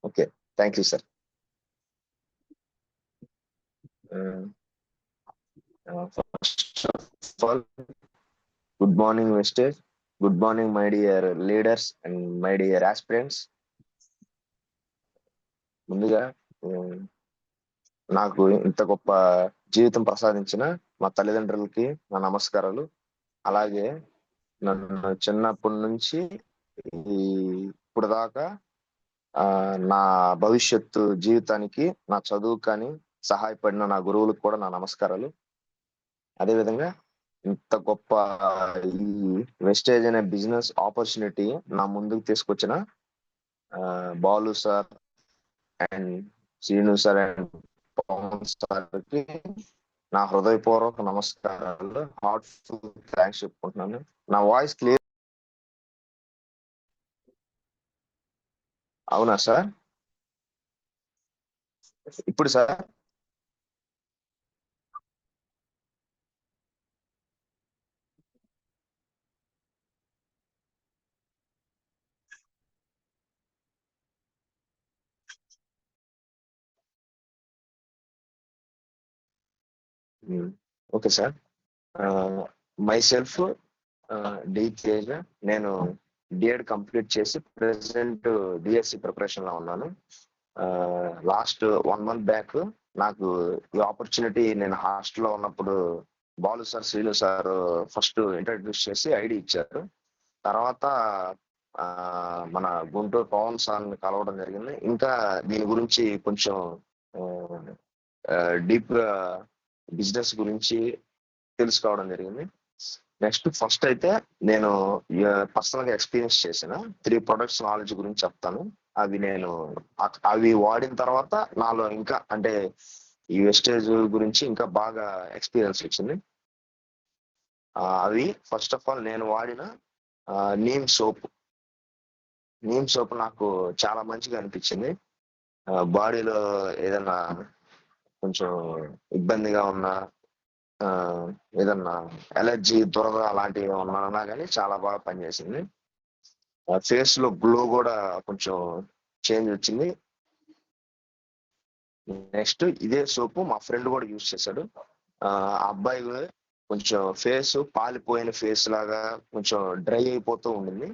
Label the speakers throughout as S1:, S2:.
S1: Okay. Thank you sir. First of all, good morning mister. Good morning my dear leaders and my dear aspirants. ముందుగా నాకు ఇంత గొప్ప జీవితం ప్రసాదించిన మా తల్లిదండ్రులకి నా నమస్కారాలు. అలాగే నన్ను చిన్నప్పటి నుంచి ఇప్పుడు దాకా నా భవిష్యత్తు జీవితానికి, నా చదువు కానీ సహాయపడిన నా గురువులకు కూడా నా నమస్కారాలు. అదేవిధంగా ఇంత గొప్ప ఈ వెస్టేజ్ అనే బిజినెస్ ఆపర్చునిటీ నా ముందుకు తీసుకొచ్చిన Balu sir and Srinu sir and Pavan సార్కి నా హృదయపూర్వక నమస్కారాలు, హార్ట్ఫుల్ థ్యాంక్స్ చెప్పుకుంటున్నాను. నా వాయిస్ క్లియర్? అవునా సార్? ఇప్పుడు sir? Okay sir. Myself D Teja. నేను డిఎడ్ కంప్లీట్ చేసి ప్రెసెంట్ డిఎస్సి ప్రిపరేషన్ లో ఉన్నాను. లాస్ట్ 1 month బ్యాక్ నాకు ఈ ఆపర్చునిటీ నేను హాస్టల్లో ఉన్నప్పుడు Balu sir, Srinu sir first introduce చేసి ఐడి ఇచ్చారు. తర్వాత మన గుంటూరు పవన్ సార్ని కలవడం జరిగింది. ఇంకా దీని గురించి కొంచెం డీప్ గా బిజినెస్ గురించి తెలుసుకోవడం జరిగింది. నెక్స్ట్ ఫస్ట్ అయితే నేను పర్సనల్ గా ఎక్స్పీరియన్స్ చేసిన 3 ప్రొడక్ట్స్ నాలెడ్జ్ గురించి చెప్తాను. అవి వాడిన తర్వాత నాలో ఇంకా అంటే ఈ వెస్టేజ్ గురించి ఇంకా బాగా ఎక్స్పీరియన్స్ వచ్చింది. అవి ఫస్ట్ ఆఫ్ ఆల్ నేను వాడిన నీమ్ సోప్. నీమ్ సోప్ నాకు చాలా మంచిగా అనిపించింది. బాడీలో ఏదైనా కొంచెం ఇబ్బందిగా ఉన్నా, ఏదన్నా ఎలర్జీ, దురద అలాంటివి ఉన్నా కానీ చాలా బాగా పనిచేసింది. ఫేస్ లో గ్లో కూడా కొంచెం చేంజ్ వచ్చింది. నెక్స్ట్ ఇదే సోపు మా ఫ్రెండ్ కూడా యూజ్ చేశాడు. ఆ అబ్బాయి కొంచెం ఫేస్ పాలిపోయిన ఫేస్ లాగా కొంచెం డ్రై అయిపోతూ ఉండింది.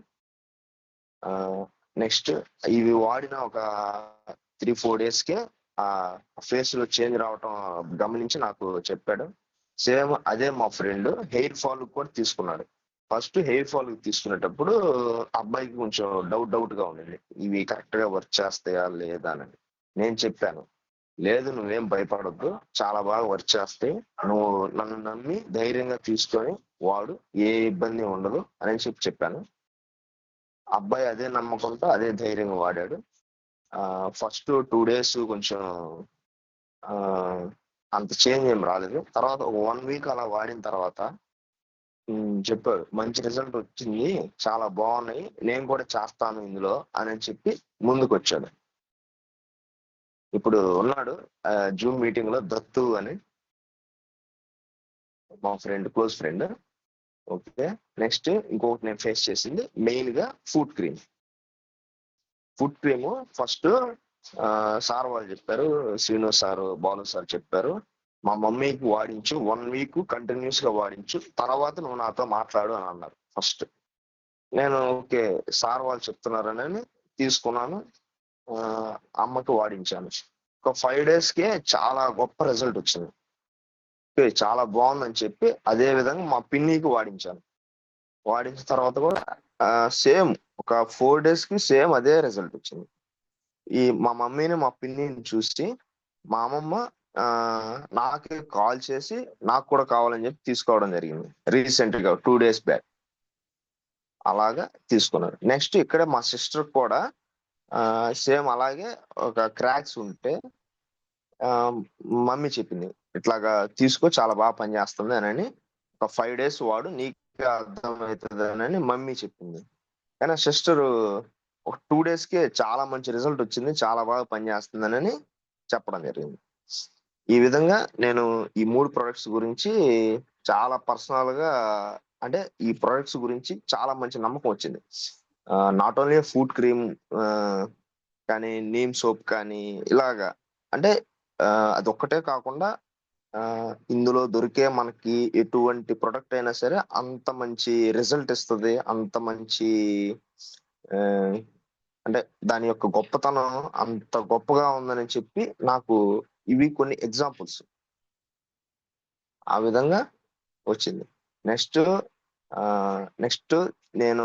S1: నెక్స్ట్ ఇవి వాడిన ఒక 3-4 daysకే ఆ ఫేస్ లో చేంజ్ రావటం గమనించి నాకు చెప్పాడు. సేమ్ అదే మా ఫ్రెండ్ హెయిర్ ఫాల్ కూడా తీసుకున్నాడు. ఫస్ట్ హెయిర్ ఫాల్ తీసుకునేటప్పుడు అబ్బాయికి కొంచెం డౌట్ గా ఉండింది, ఇవి కరెక్ట్ గా వర్క్ చేస్తాయా లేదా అని. నేను చెప్పాను, లేదు నువ్వేం భయపడొద్దు, చాలా బాగా వర్క్ చేస్తాయి, నువ్వు నన్ను నమ్మి ధైర్యంగా తీసుకొని వాడు, ఏ ఇబ్బంది ఉండదు అని చెప్పాను. అబ్బాయి అదే నమ్మకంతో అదే ధైర్యంగా వాడాడు. ఫస్ట్ 2 days కొంచెం అంత చేంజ్ ఏం రాలేదు. తర్వాత ఒక 1 week అలా వాడిన తర్వాత చెప్పాడు, మంచి రిజల్ట్ వచ్చింది, చాలా బాగున్నాయి, నేను కూడా చేస్తాను ఇందులో అని చెప్పి ముందుకు వచ్చాడు. ఇప్పుడు ఉన్నాడు జూమ్ మీటింగ్ లో దత్తు అని, మా friend, close friend. Okay. Next ఇంకొకటి నేను ఫేస్ చేసింది మెయిన్ గా food cream. Food cream first sir వాళ్ళు చెప్పారు, శ్రీను సార్, బాలు సార్ చెప్పారు, మా మమ్మీకి వాడించు, 1 week కంటిన్యూస్ గా వాడించు, తర్వాత నువ్వు నాతో మాట్లాడు అని అన్నారు. ఫస్ట్ నేను ఓకే సార్ వాళ్ళు చెప్తున్నారని తీసుకున్నాను. అమ్మకి వాడించాను. ఒక 5 days కే చాలా గొప్ప రిజల్ట్ వచ్చింది. చాలా బాగుందని చెప్పి అదే విధంగా మా పిన్నికి వాడించాను. వాడించిన తర్వాత కూడా సేమ్ ఒక 4 days కి సేమ్ అదే రిజల్ట్ వచ్చింది. మా మమ్మీని, మా పిన్నిని చూసి మా అమ్మమ్మ నాకే కాల్ చేసి నాకు కూడా కావాలని చెప్పి తీసుకోవడం జరిగింది. రీసెంట్ గా 2 days బ్యాక్ అలాగా తీసుకున్నారు. నెక్స్ట్ ఇక్కడ మా సిస్టర్ కూడా సేమ్ అలాగే ఒక క్రాక్స్ ఉంటే మమ్మీ చెప్పింది, ఇట్లాగా తీసుకో, చాలా బాగా పనిచేస్తుంది అని. ఒక 5 days వాడు, నీకే అర్థమవుతుంది అని మమ్మీ చెప్పింది. కానీ సిస్టర్ ఒక 2 days కే చాలా మంచి రిజల్ట్ వచ్చింది, చాలా బాగా పనిచేస్తుందని చెప్పడం జరిగింది. ఈ విధంగా నేను ఈ 3 ప్రొడక్ట్స్ గురించి చాలా పర్సనల్ గా, అంటే ఈ ప్రొడక్ట్స్ గురించి చాలా మంచి నమ్మకం వచ్చింది. నాట్ ఓన్లీ ఫుడ్ క్రీమ్, కానీ నీమ్ సోప్ కానీ ఇలాగా అంటే అదొక్కటే కాకుండా ఇందులో దొరికే మనకి ఎటువంటి ప్రొడక్ట్ అయినా సరే అంత మంచి రిజల్ట్ ఇస్తది. అంత మంచి ఆహ్, అంటే దాని యొక్క గొప్పతనం అంత గొప్పగా ఉందని చెప్పి నాకు ఇవి కొన్ని ఎగ్జాంపుల్స్. ఆ విధంగా వచ్చింది. నెక్స్ట్ నెక్స్ట్ నేను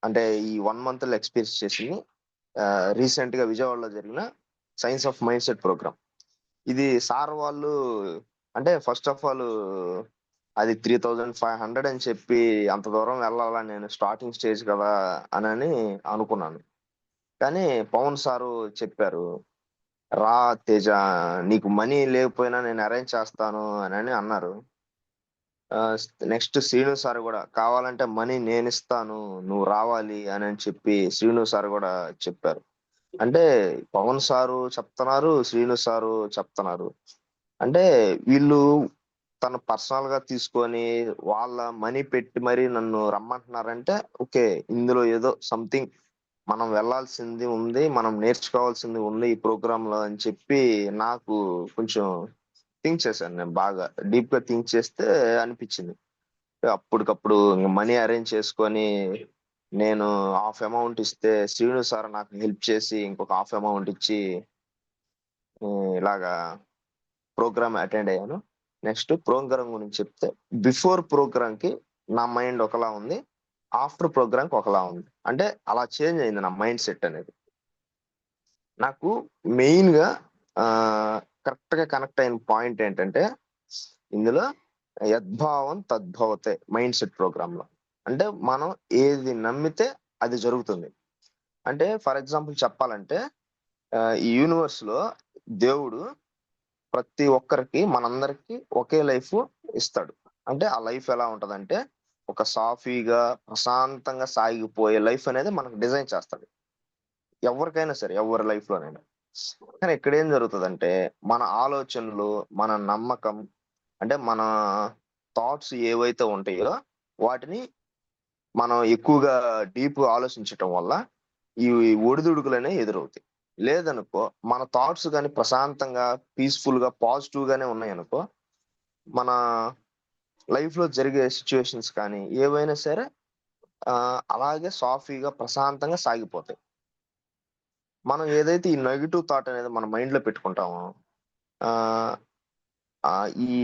S1: అంటే ఈ 1 మంత్‌లో ఎక్స్‌పీరియన్స్ చేసింది రీసెంట్‌గా విజయవాడలో జరిగిన science of mind set programme. ఇది సార్ వాళ్ళు అంటే ఫస్ట్ ఆఫ్ ఆల్ అది 3500 అని చెప్పి అంత దూరం వెళ్ళాలా నేను స్టార్టింగ్ స్టేజ్ కదా! అనని అనుకున్నాను. కానీ పవన్ సారు చెప్పారు. "రా తేజ నీకు మనీ లేకపోయినా నేను అరేంజ్ చేస్తాను" అనని అన్నారు. నెక్స్ట్ శ్రీను సార్ గూడా కావాలంటే మనీ నేనిస్తాను. నువ్వు రావాలి అనని చెప్పి శ్రీను సార్ గూడా చెప్పారు. అంటే పవన్ సారు చెప్తున్నారు. శ్రీను సారు చెప్తున్నారు. అంటే వీళ్ళు తను పర్సనల్‌గా తీసుకొని వాళ్ళ మనీ పెట్టి మరి నన్ను రమ్మంటున్నారంటే ఓకే. ఇందులో ఏదో సంథింగ్ మనం వెళ్ళాల్సింది ఉంది. మనం నేర్చుకోవాల్సింది ఉంది ఈ ప్రోగ్రామ్‌లో అని చెప్పి నాకు కొంచెం థింక్ చేశాను నేను బాగా. డీప్‌గా థింక్ చేస్తే అనిపిచ్చింది. అప్పటికప్పుడు మనీ అరేంజ్ చేసుకొని నేను హాఫ్ అమౌంట్ ఇస్తే శ్రీను సార్ నాకు హెల్ప్ చేసి ఇంకొక హాఫ్ అమౌంట్ ఇచ్చి ఇలాగా ప్రోగ్రామ్ అటెండ్ అయ్యాను. నెక్స్ట్ ప్రోగ్రామ్ గురించి చెప్తే బిఫోర్ ప్రోగ్రామ్‌కి నా మైండ్ ఒకలా ఉంది. ఆఫ్టర్ ప్రోగ్రామ్‌కి ఒకలా ఉంది. అంటే అలా చేంజ్ అయింది నా మైండ్ సెట్ అనేది. నాకు మెయిన్‌గా కరెక్ట్‌గా కనెక్ట్ అయిన పాయింట్ ఏంటంటే ఇందులో యద్భావం తద్భవతే మైండ్ సెట్ ప్రోగ్రామ్‌లో. అంటే మనం ఏది నమ్మితే అది జరుగుతుంది. అంటే ఫర్ ఎగ్జాంపుల్ చెప్పాలంటే ఈ యూనివర్స్‌లో దేవుడు ప్రతి ఒక్కరికి మనందరికి ఒకే లైఫ్ ఇస్తాడు. అంటే ఆ లైఫ్ ఎలా ఉంటదంటే ఒక సాఫీగా, ప్రశాంతంగా సాగిపోయే లైఫ్ అనేది మనకు డిజైన్ చేస్తాడు. ఎవరికైనా సరే, ఎవరి లైఫ్‌లోనైనా. కానీ ఇక్కడేం జరుగుతదంటే మన ఆలోచనలు, మన నమ్మకం అంటే మన థాట్స్ ఏవైతే ఉంటాయో వాటిని మనం ఎక్కువగా డీప్‌గా ఆలోచించటం వల్ల ఈ ఒడిదుడుకులనేవి ఎదురవుతాయి. లేదనుకో మన థాట్స్ గాని ప్రశాంతంగా, పీస్‌ఫుల్‌గా, పాజిటివ్‌గానే ఉన్నాయనుకో, మన లైఫ్‌లో జరిగే సిట్యుయేషన్స్ కానీ ఏవైనా సరే అలాగే సాఫీగా, ప్రశాంతంగా సాగిపోతాయి. మనం ఏదైతే ఈ నెగెటివ్ థాట్ అనేది మన మైండ్‌లో పెట్టుకుంటామో ఆహ్, ఈ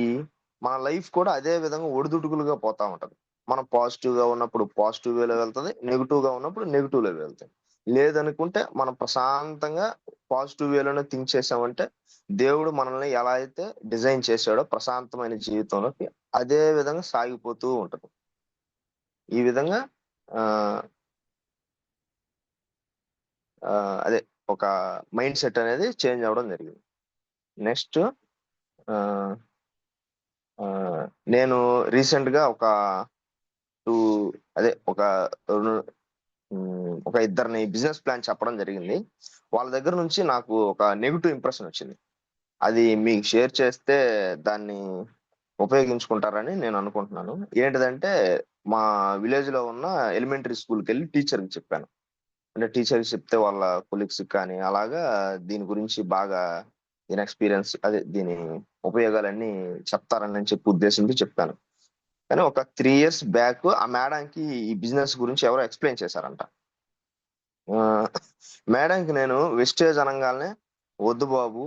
S1: మన లైఫ్ కూడా అదే విధంగా ఒడిదుడుకులుగా పోతా ఉంటది. మనం పాజిటివ్‌గా ఉన్నప్పుడు పాజిటివ్ వేలో వెళ్తది. నెగెటివ్‌గా ఉన్నప్పుడు నెగెటివ్‌లో వెళ్తాయి. లేదనుకుంటే మనం ప్రశాంతంగా పాజిటివ్ వేలోనే థింక్ చేసామంటే, దేవుడు మనల్ని ఎలా అయితే డిజైన్ చేసాడో ప్రశాంతమైన జీవితంలోకి అదే విధంగా సాగిపోతూ ఉంటది. ఈ విధంగా ఆహ్, అదే ఒక మైండ్ సెట్ అనేది చేంజ్ అవ్వడం జరిగింది. నెక్స్ట్ ఆహ్, ఆహ్, నేను రీసెంట్‌గా ఒక 2 అదే ఒక రు ఒక ఇద్దరిని బిజినెస్ ప్లాన్ చెప్పడం జరిగింది. వాళ్ళ దగ్గర నుంచి నాకు ఒక నెగెటివ్ ఇంప్రెషన్ వచ్చింది. అది మీకు షేర్ చేస్తే దాన్ని ఉపయోగించుకుంటారని నేను అనుకుంటున్నాను. ఏంటిదంటే మా విలేజ్‌లో ఉన్న ఎలిమెంటరీ స్కూల్‌కెళ్ళి టీచర్‌కి చెప్పాను. అంటే టీచర్‌కి చెప్తే వాళ్ళ కొలీగ్స్‌కి కానీ అలాగా దీని గురించి బాగా దీని ఎక్స్‌పీరియన్స్ అదే దీని ఉపయోగాలన్నీ చెప్తారని చెప్పి ఉద్దేశంతో చెప్పాను. కానీ ఒక 3 ఇయర్స్ బ్యాక్ ఆ మేడంకి ఈ బిజినెస్ గురించి ఎవరో ఎక్స్‌ప్లెయిన్ చేశారంట. ఆహ్, మేడంకి నేను వెస్టేజ్ అనంగాల్నే "వద్దు బాబు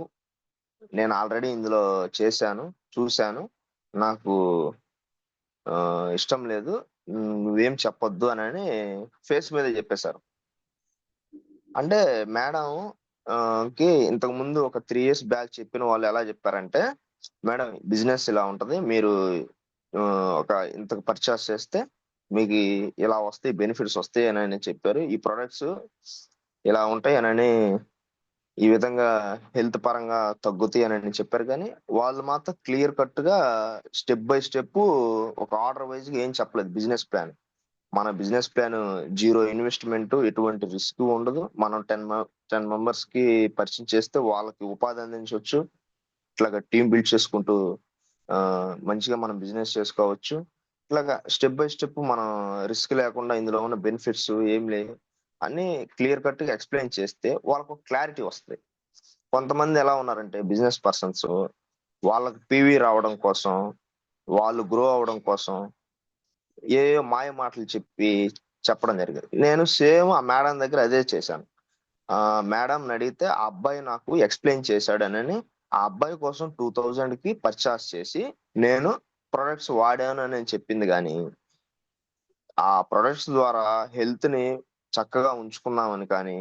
S1: నేను ఆల్రెడీ ఇందులో చేశాను, చూసాను. నాకు ఇష్టం లేదు. నువ్వేం చెప్పొద్దు" అనని ఫేస్ మీదే చెప్పేసారు. అంటే మేడం ఇంతకుముందు ఒక 3 ఇయర్స్ బ్యాక్ చెప్పిన వాళ్ళు ఎలా చెప్పారంటే, "మేడం బిజినెస్ ఇలా ఉంటది. మీరు ఒక ఇంతకు పర్చేస్ చేస్తే మీకి ఇలా వస్తాయి. బెనిఫిట్స్ వస్తాయి" అనని చెప్పారు. ఈ ప్రొడక్ట్స్ ఇలా ఉంటాయి అనని ఈ విధంగా హెల్త్ పరంగా తగ్గుతాయి అనని చెప్పారు గానీ, వాళ్ళు మాత్రం క్లియర్ కట్‌గా స్టెప్ బై స్టెప్పు ఒక ఆర్డర్ వైస్‌గా ఏం చెప్పలేదు బిజినెస్ ప్లాన్. మన బిజినెస్ ప్లాన్ జీరో ఇన్వెస్ట్‌మెంట్ ఎటువంటి రిస్క్ ఉండదు. మనం 10 మెంబర్స్‌కి పరిచయం చేస్తే వాళ్ళకి ఉపాధి అందించొచ్చు. ఇట్లాగా టీమ్ బిల్డ్ చేసుకుంటూ మంచిగా మనం బిజినెస్ చేసుకోవచ్చు. ఇట్లాగా స్టెప్ బై స్టెప్ మనం రిస్క్ లేకుండా ఇందులో ఉన్న బెనిఫిట్స్ ఏం లేవు. అన్ని క్లియర్ కట్ గా ఎక్స్ప్లెయిన్ చేస్తే వాళ్ళకు క్లారిటీ వస్తుంది. కొంతమంది ఎలా ఉన్నారంటే బిజినెస్ పర్సన్స్ వాళ్ళకి పివి రావడం కోసం, వాళ్ళు గ్రో అవడం కోసం ఏ మాయ మాటలు చెప్పడం జరిగింది. నేను సేమ్ ఆ మేడం దగ్గర అదే చేశాను. మేడం అడిగితే ఆ అబ్బాయి నాకు ఎక్స్ప్లెయిన్ చేశాడనని ఆ అబ్బాయి కోసం 2000 కి పర్చేస్ చేసి నేను ప్రొడక్ట్స్ వాడాను అని చెప్పింది. కానీ ఆ ప్రొడక్ట్స్ ద్వారా హెల్త్ ని చక్కగా ఉంచుకున్నామని కానీ,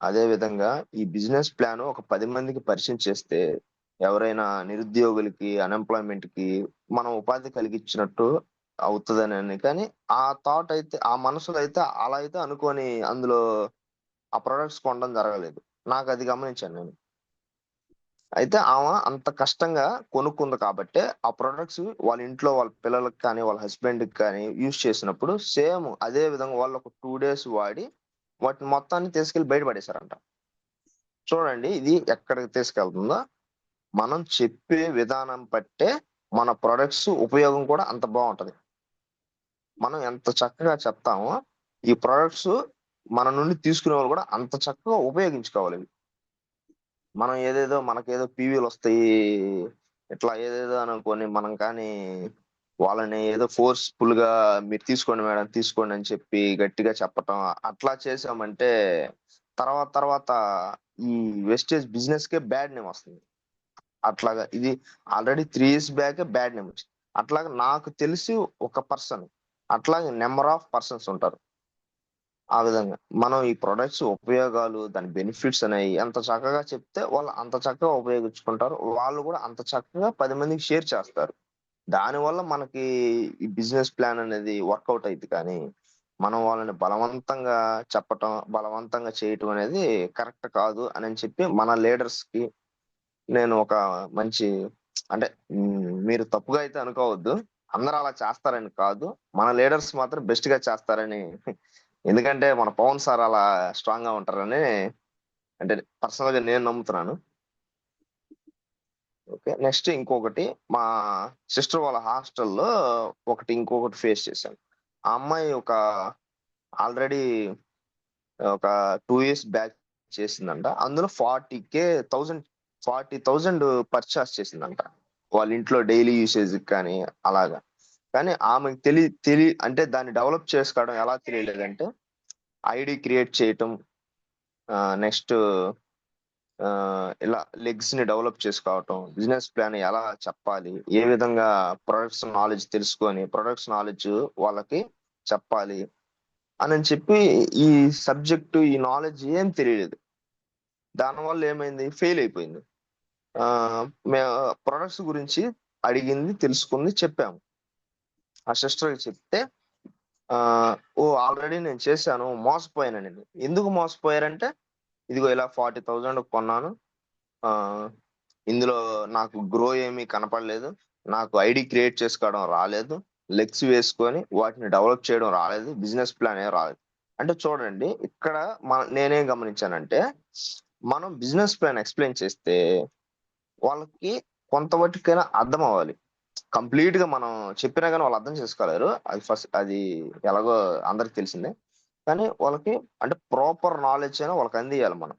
S1: అదే విధంగా ఈ బిజినెస్ ప్లాన్ ఒక 10 మందికి పరిచయం చేస్తే ఎవరైనా నిరుద్యోగులకి, అన్‌ఎంప్లాయ్‌మెంట్ కి మనం ఉపాధి కలిగించినట్టు అవుతదనని, కానీ ఆ థాట్ అయితే ఆ మనసులో అయితే అలా అయితే అనుకోని అందులో ఆ ప్రొడక్ట్స్ కొనడం జరగలేదు. నాకది గమనించాను నేను. అయితే ఆమె అంత కష్టంగా కొనుక్కుంది కాబట్టే, ఆ ప్రొడక్ట్స్ వాళ్ళ ఇంట్లో వాళ్ళ పిల్లలకి కానీ, వాళ్ళ హస్బెండ్‌కి కానీ యూజ్ చేసినప్పుడు సేమ్ అదే విధంగా వాళ్ళు ఒక 2 డేస్ వాడి వాటిని మొత్తాన్ని తీసుకెళ్ళి బయట పడేశారంట. చూడండి ఇది ఎక్కడికి తీసుకెళ్తుందో. మనం చెప్పే విధానం బట్టే మన ప్రొడక్ట్స్ ఉపయోగం కూడా అంత బావుంటది. మనం ఎంత చక్కగా చెప్తామో, ఈ ప్రొడక్ట్స్ మన నుండి తీసుకునేవాళ్ళు కూడా అంత చక్కగా ఉపయోగించుకోవాలివి. మనం ఏదేదో మనకేదో పీవీలొస్తాయి, ఇట్లా ఏదేదో అనుకోని మనం కానీ వాళ్ళని ఏదో ఫోర్స్‌ఫుల్‌గా మీరు తీసుకోండి మేడం, తీసుకోండి అని చెప్పి గట్టిగా చెప్పటం, అట్లా చేశామంటే తర్వాత తర్వాత ఈ వెస్టేజ్ బిజినెస్‌కే బ్యాడ్ నేమ్ వస్తుంది. అట్లాగా ఇది ఆల్రెడీ 3 ఇయర్స్ బ్యాకే బ్యాడ్ నేమ్ వచ్చింది. అట్లాగా నాకు తెలిసి ఒక పర్సన్, అట్లాగే నంబర్ ఆఫ్ పర్సన్స్ ఉంటారు. ఆ విధంగా. మనం ఈ ప్రొడక్ట్స్ ఉపయోగాలు, దాని బెనిఫిట్స్ అనేయి ఎంత చక్కగా చెప్తే వాళ్ళు అంత చక్కగా ఉపయోగించుకుంటారు. వాళ్ళు కూడా అంత చక్కగా 10 మందికి షేర్ చేస్తారు. దానివల్ల మనకి ఈ బిజినెస్ ప్లాన్ అనేది వర్కౌట్ అయిద్ది కానీ, మనం వాళ్ళని బలవంతంగా చెప్పటం, బలవంతంగా చేయటం అనేది కరెక్ట్ కాదు అనని చెప్పి మన లీడర్స్‌కి నేను ఒక మంచి అంటే మీరు తప్పుగా అయితే అనుకోవద్దు. అందరూ అలా చేస్తారని కాదు. మన లీడర్స్ మాత్రం బెస్ట్‌గా చేస్తారని ఎందుకంటే మన పవన్ సార్ అలా స్ట్రాంగ్‌గా ఉంటారని అంటే పర్సనల్‌గా నేను నమ్ముతున్నాను. ఓకే. నెక్స్ట్ ఇంకొకటి మా సిస్టర్ వాళ్ళ హాస్టల్‌లో ఇంకొకటి ఫేస్ చేశాను. ఆ అమ్మాయి ఆల్రెడీ ఒక 2 ఇయర్స్ బ్యాక్ చేసిందంట. అందులో 40,000 పర్చేస్ చేసిందంట. వాళ్ళ ఇంట్లో డైలీ యూసేజ్‌కి కానీ అలాగా. కానీ ఆమెకు అంటే దాన్ని డెవలప్ చేసుకోవడం ఎలా తెలియలేదంటే ఐడీ క్రియేట్ చేయటం, నెక్స్ట్ ఇలా లెగ్స్‌ని డెవలప్ చేసుకోవటం, బిజినెస్ ప్లాన్ ఎలా చెప్పాలి, ఏ విధంగా ప్రొడక్ట్స్ నాలెడ్జ్ తెలుసుకొని, ప్రొడక్ట్స్ నాలెడ్జ్ వాళ్ళకి చెప్పాలి అనని చెప్పి ఈ ఈ నాలెడ్జ్ ఏం తెలియలేదు. దానివల్ల ఏమైంది ఫెయిల్ అయిపోయింది. మే ప్రొడక్ట్స్ గురించి అడిగింది, తెలుసుకుంది, చెప్పాము. ఆ సిస్టర్‌కి చెప్తే ఓహ్! ఆల్రెడీ నేను చేశాను. మోసపోయాననింది. ఎందుకు మోసపోయారంటే, ఇదిగో ఇలా 40,000 కొన్నాను. ఆహ్, ఇందులో నాకు గ్రో ఏమీ కనపడలేదు. నాకు ఐడీ క్రియేట్ చేసుకోవడం రాలేదు. లెగ్స్ వేసుకొని వాటిని డెవలప్ చేయడం రాలేదు. బిజినెస్ ప్లాన్ ఏం రాలేదు. అంటే చూడండి ఇక్కడ నేనేం గమనించానంటే, మనం బిజినెస్ ప్లాన్ ఎక్స్‌ప్లెయిన్ చేస్తే వాళ్ళకి కొంత మట్టుకైనా అర్థం అవ్వాలి. కంప్లీట్‌గా మనం చెప్పినా గాని వాళ్ళు అర్థం చేసుకోలేరు. అది ఎలాగో అందరికి తెలిసిందే. కానీ వాళ్ళకి అంటే ప్రాపర్ నాలెడ్జ్ అయినా వాళ్ళకి అందియాలి మనం.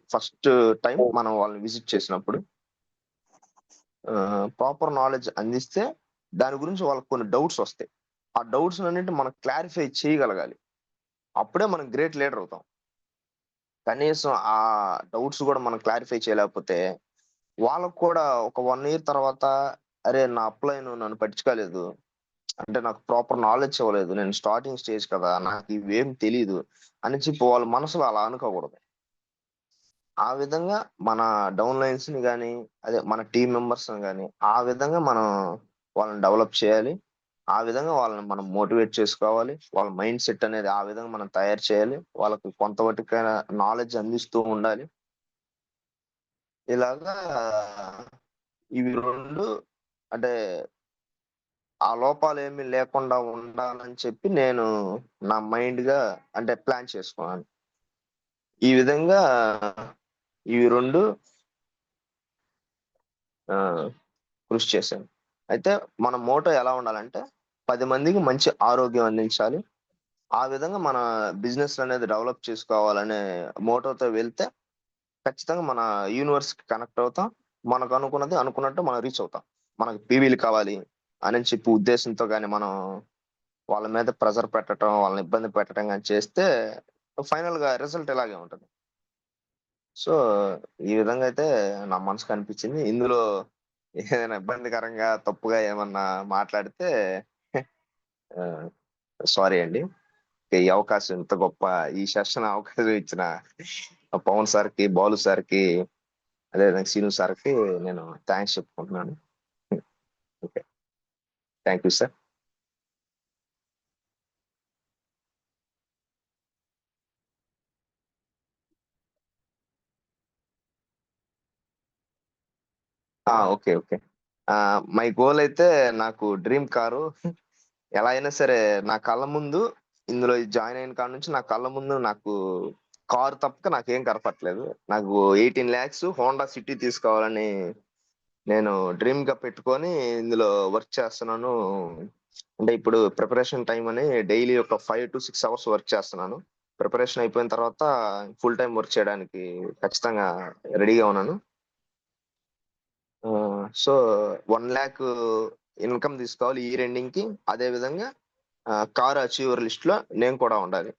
S1: ఫస్ట్ టైమ్ మనం వాళ్ళని విజిట్ చేసినప్పుడు ప్రాపర్ నాలెడ్జ్ అందిస్తే దాని గురించి వాళ్ళకి కొన్ని డౌట్స్ వస్తాయి. ఆ డౌట్స్ అన్నిటిని మనం క్లారిఫై చేయగలగాలి. అప్పుడే మనం గ్రేట్ లీడర్ అవుతాం. కనీసం ఆ డౌట్స్ గూడా మనం క్లారిఫై చేయలేకపోతే వాళ్ళకి కూడా ఒక 1 ఇయర్ తర్వాత అరే! నా అప్‌లైన్ నన్ను పట్టించుకోలేదు. అంటే నాకు ప్రాపర్ నాలెడ్జ్ ఇవ్వలేదు. నేను స్టార్టింగ్ స్టేజ్ కదా! నాకు ఇవేం తెలీదు అని చెప్పి వాళ్ళ మనసులో అలా అనుకోకూడదు. ఆ విధంగా మన డౌన్ లైన్స్‌ని గాని, అదే మన టీమ్ మెంబర్స్‌ని గాని, ఆ విధంగా మనం వాళ్ళని డెవలప్ చేయాలి. ఆ విధంగా వాళ్ళని మనం మోటివేట్ చేసుకోవాలి. వాళ్ళ మైండ్ సెట్ అనేది ఆ విధంగా మనం తయారు చేయాలి. వాళ్ళకి కొంత మట్టుకైనా నాలెడ్జ్ అందిస్తూ ఉండాలి. ఇలాగా ఇవి 2 అంటే ఆ లోపాలేమి లేకుండా ఉండాలని చెప్పి నేను నా మైండ్‌గా అంటే ప్లాన్ చేసుకున్నాను. ఈ విధంగా ఇవి 2 ఆహ్, కృషి చేశాను. అయితే మన మోటో ఎలా ఉండాలంటే 10 మందికి మంచి ఆరోగ్యం అందించాలి. ఆ విధంగా మన బిజినెస్ అనేది డెవలప్ చేసుకోవాలనే మోటోతో వెళ్తే ఖచ్చితంగా మన యూనివర్స్‌కి కనెక్ట్ అవుతాం. మనకు అనుకున్నది అనుకున్నట్టు మనం రీచ్ అవుతాం. మనకు పీవీలు కావాలి అని చెప్పి ఉద్దేశంతో గాని మనం వాళ్ళ మీద ప్రెషర్ పెట్టటం, వాళ్ళని ఇబ్బంది పెట్టడం గాని చేస్తే ఫైనల్‌గా రిజల్ట్ ఇలాగే ఉంటది. సో, ఈ విధంగా అయితే నా మనసుకు అనిపించింది. ఇందులో ఏదైనా ఇబ్బందికరంగా, తప్పుగా ఏమన్నా మాట్లాడితే ఆహ్, సారీ అండి. ఈ అవకాశం ఇంత గొప్ప ఈ సెషన్ అవకాశం ఇచ్చిన పవన్ సార్‌కి, బాలు సార్‌కి అదేవిధంగా సీను సార్‌కి నేను థాంక్స్ చెప్పుకుంటున్నాను. Okay. Thank you sir. Okay. Okay. My goal అయితే నాకు డ్రీమ్ కారు ఎలా అయినా సరే నా కళ్ళ ముందు ఇందులో జాయిన్ అయిన కాడ నుంచి నా కళ్ళ ముందు నాకు కారు తప్పక నాకేం కనపట్లేదు. నాకు 18,00,000 హోండా సిటీ తీసుకోవాలని నేను డ్రీమ్‌గా పెట్టుకొని ఇందులో వర్క్ చేస్తున్నాను. అంటే ఇప్పుడు ప్రిపరేషన్ టైమ్ అని డైలీ ఒక 5-6 అవర్స్ వర్క్ చేస్తున్నాను. ప్రిపరేషన్ అయిపోయిన తర్వాత ఫుల్ టైమ్ వర్క్ చేయడానికి ఖచ్చితంగా రెడీగా ఉన్నాను. సో, 1,00,000 ఇన్‌కమ్ తీసుకోవాలి ఇయర్ ఎండింగ్‌కి. అదే విధంగా కార్ అచీవర్ లిస్ట్‌లో నేను కూడా ఉండాలి.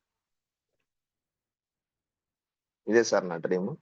S1: ఇదే సార్ నా డ్రీము.